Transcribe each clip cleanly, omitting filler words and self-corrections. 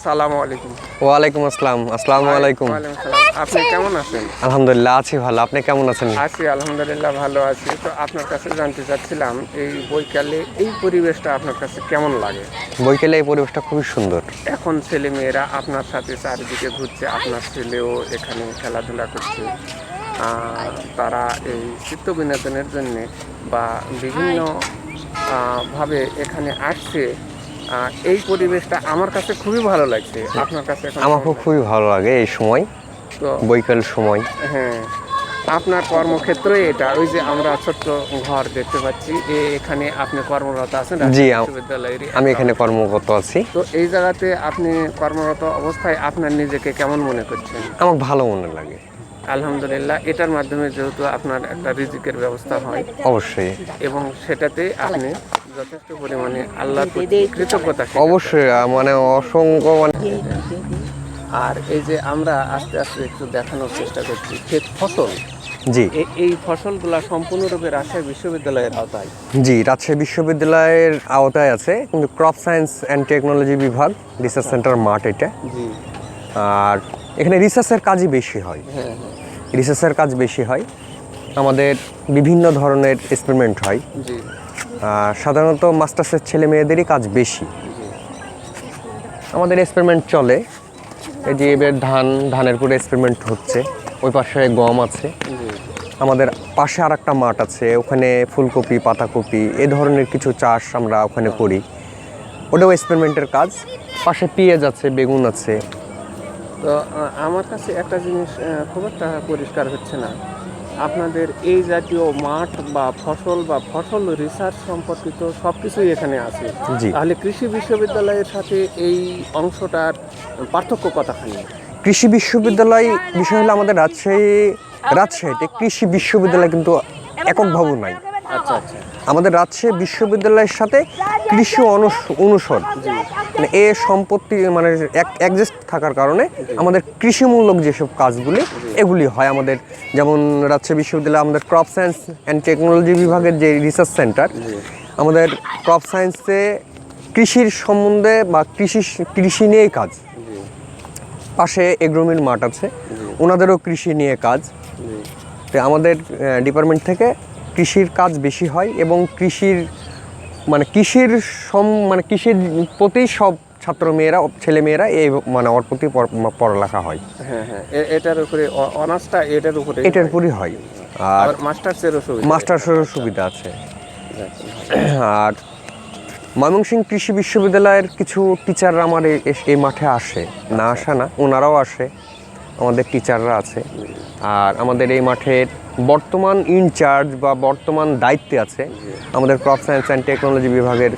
সালামু আলাইকুম। ওয়ালাইকুম আসসালাম। আসসালামু আলাইকুম। ওয়ালাইকুম সালাম। আপনি কেমন আছেন? আলহামদুলিল্লাহ আছি ভালো। আপনি কেমন আছেন? আছি আলহামদুলিল্লাহ, ভালো আছি। তো আপনার কাছে জানতে চাচ্ছিলাম, এই বৈকালে এই পরিবেশটা আপনার কাছে কেমন লাগে? বৈকালে এই পরিবেশটা খুবই সুন্দর। এখন ছেলে মেয়েরা আপনার সাথে চারিদিকে ঘুরছে, আপনার ছেলেও এখানে খেলাধুলা করছে। তারা এই চিত্ত বিনোদনের জন্য বা বিভিন্ন ভাবে এখানে আসছে। এই পরিবেশটা আমার কাছে খুবই ভালো লাগছে। আপনার কাছে এখন আমাকেও খুবই ভালো লাগে এই সময়, তো বৈকাল সময়। হ্যাঁ, আপনার কর্মক্ষেত্রে এটা, ওই যে আমরা ছোট্ট ঘর দেখতে পাচ্ছি, এখানে আপনি কর্মরত আছেন জি, বিশ্ববিদ্যালয়ের। আমি এখানে কর্মরত আছি। তো এই জায়গাতে আপনি কর্মরত অবস্থায় আপনার নিজেকে কেমন মনে করছেন? আমার ভালো মনে লাগে। আলহামদুলিল্লাহ, এটার মাধ্যমে যেহেতু আপনার একটা রিজিকের ব্যবস্থা হয় অবশ্যই এবং সেটাতে আপনি যথেষ্ট পরিমাণে আল্লাহর প্রতি কৃতজ্ঞতা স্বীকার অবশ্যই মানে অসংখ্য মানে করেন। আর এই যে আমরা আস্তে আস্তে একটু দেখানোর চেষ্টা করছি ক্ষেত ফসল, জি এই ফসলগুলা সম্পূর্ণরূপে রাজশাহী বিশ্ববিদ্যালয়ের আওতায়। জি, রাজশাহী বিশ্ববিদ্যালয়ের আওতায় আছে, কিন্তু ক্রপ সায়েন্স অ্যান্ড টেকনোলজি বিভাগ, রিসার্চ সেন্টার মাঠ এটা। জি, আর এখানে রিসার্চের কাজই বেশি হয়। হ্যাঁ, রিসার্চের কাজ বেশি হয়। আমাদের বিভিন্ন ধরনের এক্সপেরিমেন্ট হয়। জি, সাধারণত মাস্টার্সের ছেলে মেয়েদেরই কাজ বেশি। জি, আমাদের এক্সপেরিমেন্ট চলে। এই যে এবার ধানের উপরে এক্সপেরিমেন্ট হচ্ছে, ওই পাশে গম আছে। জি, আমাদের পাশে আর একটা মাঠ আছে, ওখানে ফুলকপি, পাতাকপি এ ধরনের কিছু চাষ আমরা ওখানে করি। ওটাও এক্সপেরিমেন্টের কাজ। পাশে পেঁয়াজ আছে, বেগুন আছে। তো আমার কাছে একটা জিনিস খুব একটা পরিষ্কার হচ্ছে না। আপনাদের এই জাতীয় মাঠ বা ফসল রিসার্চ সম্পর্কিত সব কিছুই এখানে আছে। জি, তাহলে কৃষি বিশ্ববিদ্যালয়ের সাথে এই অংশটার পার্থক্য কতখানি? কৃষি বিশ্ববিদ্যালয় বিষয় হলো আমাদের রাজশাহীতে কৃষি বিশ্ববিদ্যালয় কিন্তু এককভাবে নাই। আচ্ছা, আচ্ছা, আমাদের রাজশাহী বিশ্ববিদ্যালয়ের সাথে কৃষি অনুষদ মানে এ সম্পত্তি মানে অ্যাডজাস্ট থাকার কারণে আমাদের কৃষিমূলক যেসব কাজগুলি এগুলি হয় আমাদের। যেমন রাজশাহী বিশ্ববিদ্যালয়ে আমাদের ক্রপ সায়েন্স অ্যান্ড টেকনোলজি বিভাগের যে রিসার্চ সেন্টার, আমাদের ক্রপ সায়েন্সে কৃষির সম্বন্ধে বা কৃষি নিয়েই কাজ। পাশে এগ্রোমির মাঠ আছে, ওনাদেরও কৃষি নিয়ে কাজ। তো আমাদের ডিপার্টমেন্ট থেকে কৃষির কাজ বেশি হয় এবং কৃষির প্রতি সব ছেলে মেয়েরা এই মানে ওর প্রতি পড়ালেখা হয়। হ্যাঁ, হ্যাঁ, এটার উপরে অনার্সটা এটার উপরই হয়। আর মাস্টার্সেরও সুবিধা আছে। আর ময়মনসিংহ কৃষি বিশ্ববিদ্যালয়ের কিছু টিচাররা আমার এই মাঠে আসে, না আসা না, ওনারাও আসে, আমাদের টিচাররা আছে। আর আমাদের এই মাঠের বর্তমান ইনচার্জ বা বর্তমান দায়িত্বে আছে আমাদের ক্রপ সায়েন্স অ্যান্ড টেকনোলজি বিভাগের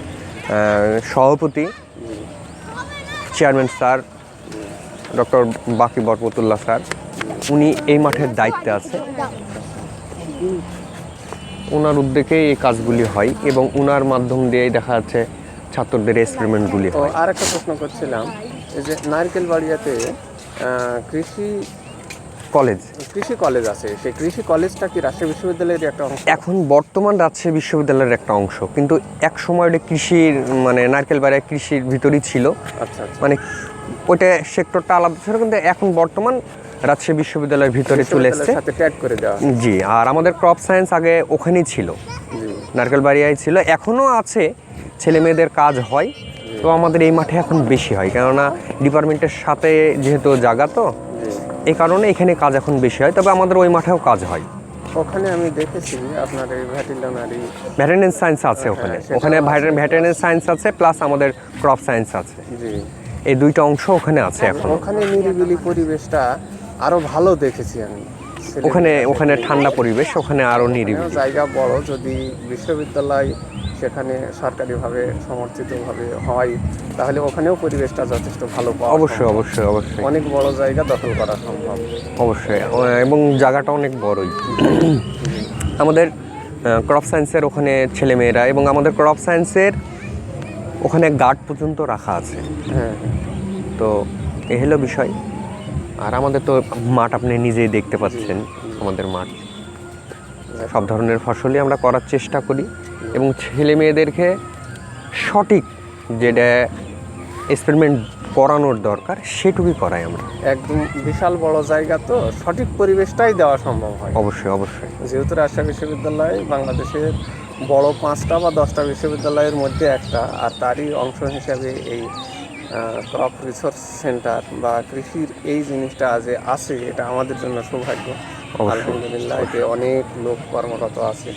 সভাপতি চেয়ারম্যান স্যার ডক্টর বাকি বরকতুল্লাহ স্যার। উনি এই মাঠের দায়িত্বে আছে। ওনার উদ্যোগে এই কাজগুলি হয় এবং ওনার মাধ্যম দিয়েই দেখা যাচ্ছে ছাত্রদের এক্সপেরিমেন্টগুলি হয়। আর একটা প্রশ্ন করছিলাম, এই যে নারকেল বাড়িয়াতে কৃষি কলেজ আছে, সেই কৃষি কলেজটা কি রাজশাহী বিশ্ববিদ্যালয়ের একটা অংশ? এখন বর্তমান রাজশাহী বিশ্ববিদ্যালয়ের একটা অংশ, কিন্তু এক সময় ওটা কৃষির মানে নারকেল বাড়িয়া কৃষির ভিতরই ছিল। আচ্ছা, আচ্ছা, মানে ওইটা সেক্টরটা আলাদা ছিল, কিন্তু এখন বর্তমান রাজশাহী বিশ্ববিদ্যালয়ের ভিতরে চলে এসেছে। ট্যাগ করে দেওয়া। জি, আর আমাদের ক্রপ সায়েন্স আগে ওখানেই ছিল, নারকেল বাড়িয়ায় ছিল, এখনও আছে, ছেলে মেয়েদের কাজ হয়। তো আমাদের এই মাঠে এখন বেশি হয়, কেননা ডিপার্টমেন্টের সাথে যেহেতু জায়গা, তো এই কারণে এখানে কাজ এখন বেশি হয়। তবে আমাদের ওই মাঠেও কাজ হয়। ওখানে আমি দেখেছি আপনার এই ভেটেরিনারি সায়েন্স আছে ওখানে। ওখানে ভেটেরিনারি সায়েন্স আছে, প্লাস আমাদের ক্রপ সায়েন্স আছে। এই দুইটা অংশ ওখানে আছে। এখন ওখানে নিরিবিলি পরিবেশটা আরো ভালো দেখেছি আমি। ওখানে ঠান্ডা পরিবেশ, ওখানে আরো নিরিবিলি জায়গা বড়। যদি বিশ্ববিদ্যালয় সেখানে সরকারিভাবে সমর্থিতভাবে হয়, তাহলে ওখানেও পরিবেশটা যথেষ্ট ভালো পাওয়া। অবশ্যই। অনেক বড় জায়গা দখল করা সম্ভব। অবশ্যই, এবং জায়গাটা অনেক বড়ই। আমাদের ক্রপ সায়েন্সের ওখানে ছেলেমেয়েরা, এবং আমাদের ক্রপ সায়েন্সের ওখানে গার্ড পর্যন্ত রাখা আছে। হ্যাঁ, তো এই হলো বিষয়। আর আমাদের তো মাঠ আপনি নিজেই দেখতে পাচ্ছেন। আমাদের মাঠ সব ধরনের ফসলই আমরা করার চেষ্টা করি এবং ছেলে মেয়েদেরকে সঠিক যেটা এক্সপেরিমেন্ট করানোর দরকার সেটুকুই করাই আমরা। একদম বিশাল বড় জায়গা, তো সঠিক পরিবেশটাই দেওয়া সম্ভব হয়। অবশ্যই অবশ্যই। যেহেতু রাজশাহী বিশ্ববিদ্যালয় বাংলাদেশের বড় 5টা বা 10টা বিশ্ববিদ্যালয়ের মধ্যে একটা, আর তারই অংশ হিসাবে এই ক্রপ রিসোর্স সেন্টার বা কৃষির এই জিনিসটা যে আছে, এটা আমাদের জন্য সৌভাগ্য। আলহামদুলিল্লাহ, এতে অনেক লোক কর্মরত আছে,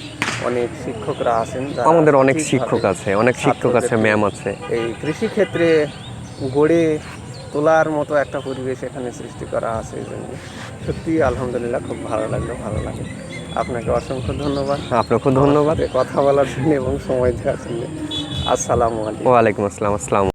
অনেক শিক্ষকরা আছেন, আমাদের অনেক শিক্ষক আছে, অনেক শিক্ষক আছে, ম্যাম আছে। এই কৃষি ক্ষেত্রে গড়ে তোলার মতো একটা পরিবেশ এখানে সৃষ্টি করা আছে। এই জন্য সত্যি আলহামদুলিল্লাহ খুব ভালো লাগলো, ভালো লাগে। আপনাকে অসংখ্য ধন্যবাদ। আপনাকেও ধন্যবাদ। কথা বলার জন্য এবং সময় দেওয়ার জন্য। আসসালামু আলাইকুম। ওয়ালাইকুম আসসালাম। আসসালাম।